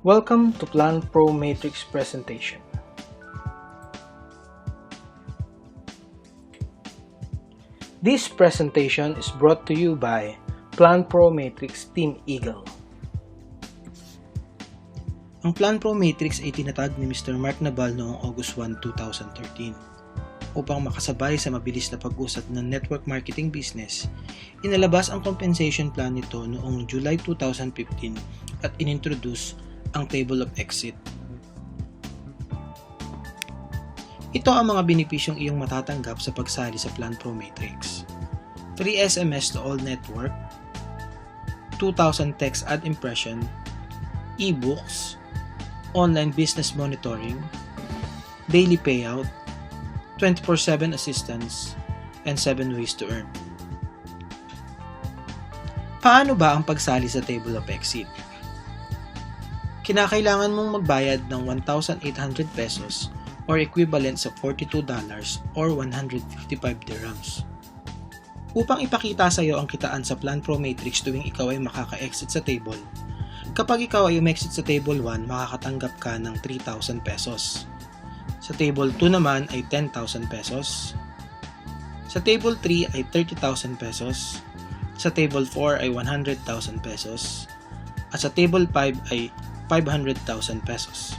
Welcome to Plan Pro Matrix presentation. This presentation is brought to you by Plan Pro Matrix Team Eagle. Ang Plan Pro Matrix ay tinatag ni Mr. Mark Nabal noong August 1, 2013. Upang makasabay sa mabilis na pag-usad ng network marketing business, inalabas ang compensation plan nito noong July 2015 at inintroduce ang Table of Exit. Ito ang mga benepisyong iyong matatanggap sa pagsali sa Plan Pro Matrix. 3 SMS to all network, 2,000 text ad impression, e-books, online business monitoring, daily payout, 24/7 assistance, and 7 ways to earn. Paano ba ang pagsali sa Table of Exit? Kinakailangan mong magbayad ng 1,800 pesos or equivalent sa $42 or 155 dirhams. Upang ipakita sa iyo ang kitaan sa Plan Pro Matrix tuwing ikaw ay makaka-exit sa table. Kapag ikaw ay umexit sa Table 1, makakatanggap ka ng 3,000 pesos. Sa Table 2 naman ay 10,000 pesos. Sa Table 3 ay 30,000 pesos. Sa Table 4 ay 100,000 pesos. At sa Table 5 ay 500,000 pesos.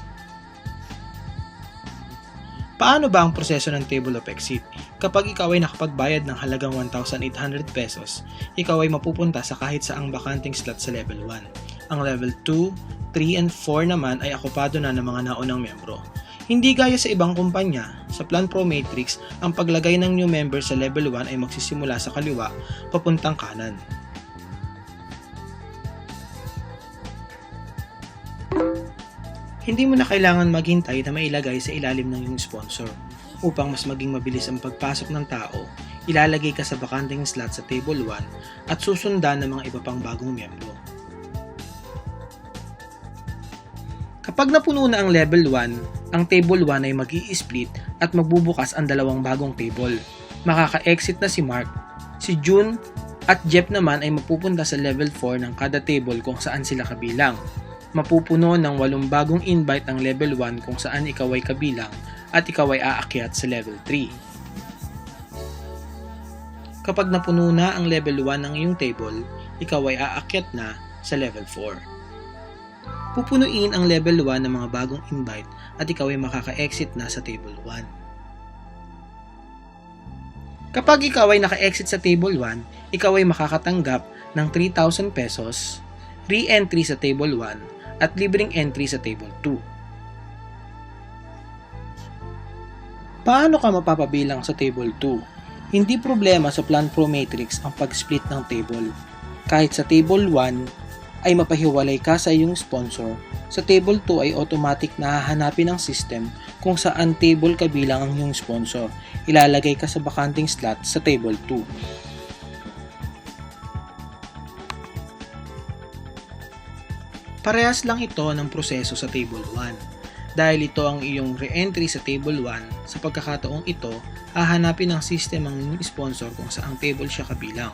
Paano ba ang proseso ng Table of Exit? Kapag ikaw ay nakapagbayad ng halagang 1,800 pesos, ikaw ay mapupunta sa kahit saang bakanting slot sa Level 1. Ang Level 2, 3, and 4 naman ay okupado na ng mga naunang miyembro. Hindi gaya sa ibang kumpanya, sa Plan Pro Matrix, ang paglagay ng new member sa Level 1 ay magsisimula sa kaliwa, papuntang kanan. Hindi mo na kailangan maghintay na mailagay sa ilalim ng iyong sponsor. Upang mas maging mabilis ang pagpasok ng tao, ilalagay ka sa bakanting slot sa Table 1 at susundan ng mga iba pang bagong miyembro. Kapag napuno na ang Level 1, ang Table 1 ay mag-i-split at magbubukas ang dalawang bagong table. Makaka-exit na si Mark, si June at Jeff naman ay mapupunta sa Level 4 ng kada table kung saan sila kabilang. Mapupuno ng 8 bagong invite ang Level 1 kung saan ikaw ay kabilang at ikaw ay aakyat sa Level 3. Kapag napuno na ang Level 1 ng iyong table, ikaw ay aakyat na sa Level 4. Pupunuin ang Level 1 ng mga bagong invite at ikaw ay makaka-exit na sa Table 1. Kapag ikaw ay naka-exit sa Table 1, ikaw ay makakatanggap ng 3,000 pesos, re-entry sa Table 1, at libreng entry sa Table 2. Paano ka mapapabilang sa Table 2? Hindi problema sa Plan Pro Matrix ang pag-split ng table. Kahit sa Table 1 ay mapahiwalay ka sa iyong sponsor, sa Table 2 ay automatic na hahanapin ng system kung saan table kabilang ang iyong sponsor. Ilalagay ka sa bakanting slot sa Table 2. Parehas lang ito ng proseso sa Table 1. Dahil ito ang iyong re-entry sa Table 1, sa pagkakataong ito, hahanapin ng system ang iyong sponsor kung saang table siya kabilang.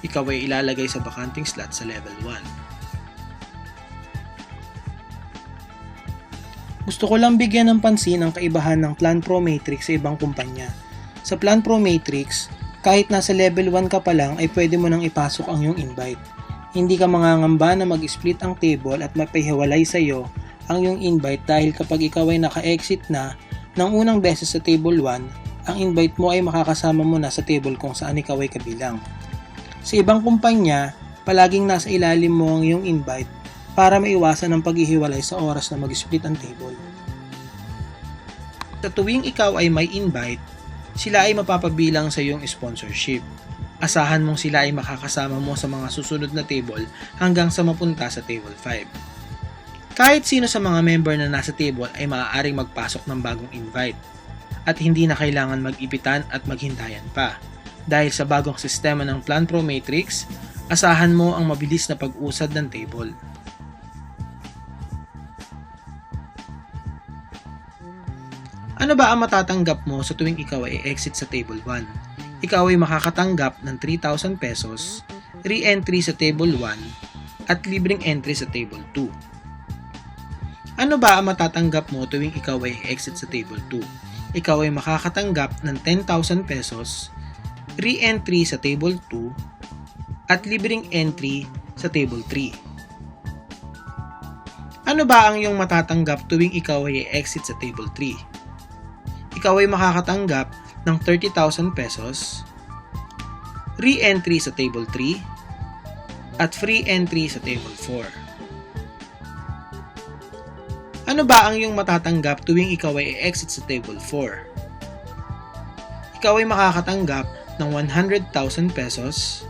Ikaw ay ilalagay sa bakanting slot sa Level 1. Gusto ko lang bigyan ng pansin ang kaibahan ng Plan Pro Matrix sa ibang kumpanya. Sa Plan Pro Matrix, kahit nasa Level 1 ka pa lang ay pwede mo nang ipasok ang iyong invite. Hindi ka mangangamba na mag-split ang table at mapahiwalay sa iyo ang iyong invite dahil kapag ikaw ay naka-exit na ng unang beses sa Table 1, ang invite mo ay makakasama mo na sa table kung saan ikaw ay kabilang. Sa ibang kumpanya, palaging nasa ilalim mo ang iyong invite para maiwasan ang paghihiwalay sa oras na mag-split ang table. Sa tuwing ikaw ay may invite, sila ay mapapabilang sa iyong sponsorship. Asahan mong sila ay makakasama mo sa mga susunod na table hanggang sa mapunta sa Table 5. Kahit sino sa mga member na nasa table ay maaaring magpasok ng bagong invite at hindi na kailangan mag-ipitan at maghintayan pa. Dahil sa bagong sistema ng Plan Pro Matrix, asahan mo ang mabilis na pag-usad ng table. Ano ba ang matatanggap mo sa tuwing ikaw ay exit sa Table 1? Ikaw ay makakatanggap ng 3,000 pesos, re-entry sa Table 1, at libreng entry sa Table 2. Ano ba ang matatanggap mo tuwing ikaw ay exit sa Table 2? Ikaw ay makakatanggap ng 10,000 pesos, re-entry sa Table 2, at libreng entry sa Table 3. Ano ba ang iyong matatanggap tuwing ikaw ay exit sa Table 3? Ikaw ay makakatanggap ng 30,000 pesos, re-entry sa Table 3, at free entry sa Table 4. Ano ba ang iyong matatanggap tuwing ikaw ay exit sa Table 4? Ikaw ay makakatanggap ng 100,000 pesos,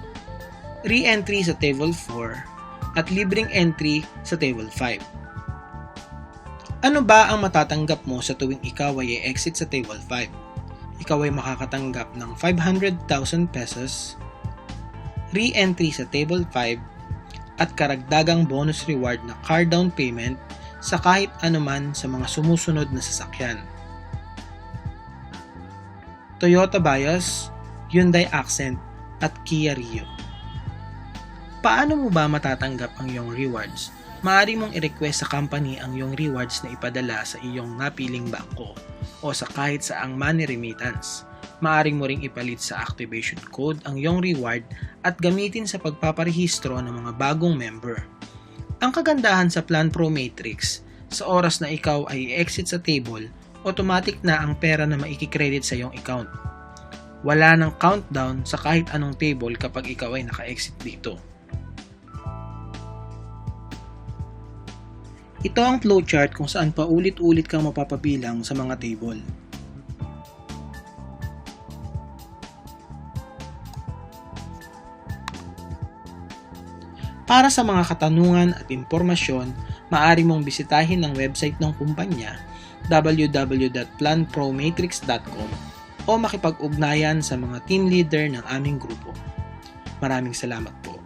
re-entry sa Table 4, at libreng entry sa Table 5. Ano ba ang matatanggap mo sa tuwing ikaw ay exit sa Table 5? Ikaw ay makakatanggap ng 500,000 pesos, re-entry sa Table 5, at karagdagang bonus reward na car down payment sa kahit anuman sa mga sumusunod na sasakyan. Toyota Vios, Hyundai Accent, at Kia Rio. Paano mo ba matatanggap ang iyong rewards? Maaari mong i-request sa company ang iyong rewards na ipadala sa iyong napiling bangko o sa kahit saang money remittance. Maaari mo ring ipalit sa activation code ang iyong reward at gamitin sa pagpaparehistro ng mga bagong member. Ang kagandahan sa Plan Pro Matrix, sa oras na ikaw ay exit sa table, automatic na ang pera na maikikredit sa iyong account. Wala ng countdown sa kahit anong table kapag ikaw ay naka-exit dito. Ito ang flowchart kung saan paulit-ulit kang mapapabilang sa mga table. Para sa mga katanungan at impormasyon, maaari mong bisitahin ang website ng kumpanya www.planpromatrix.com o makipag-ugnayan sa mga team leader ng aming grupo. Maraming salamat po.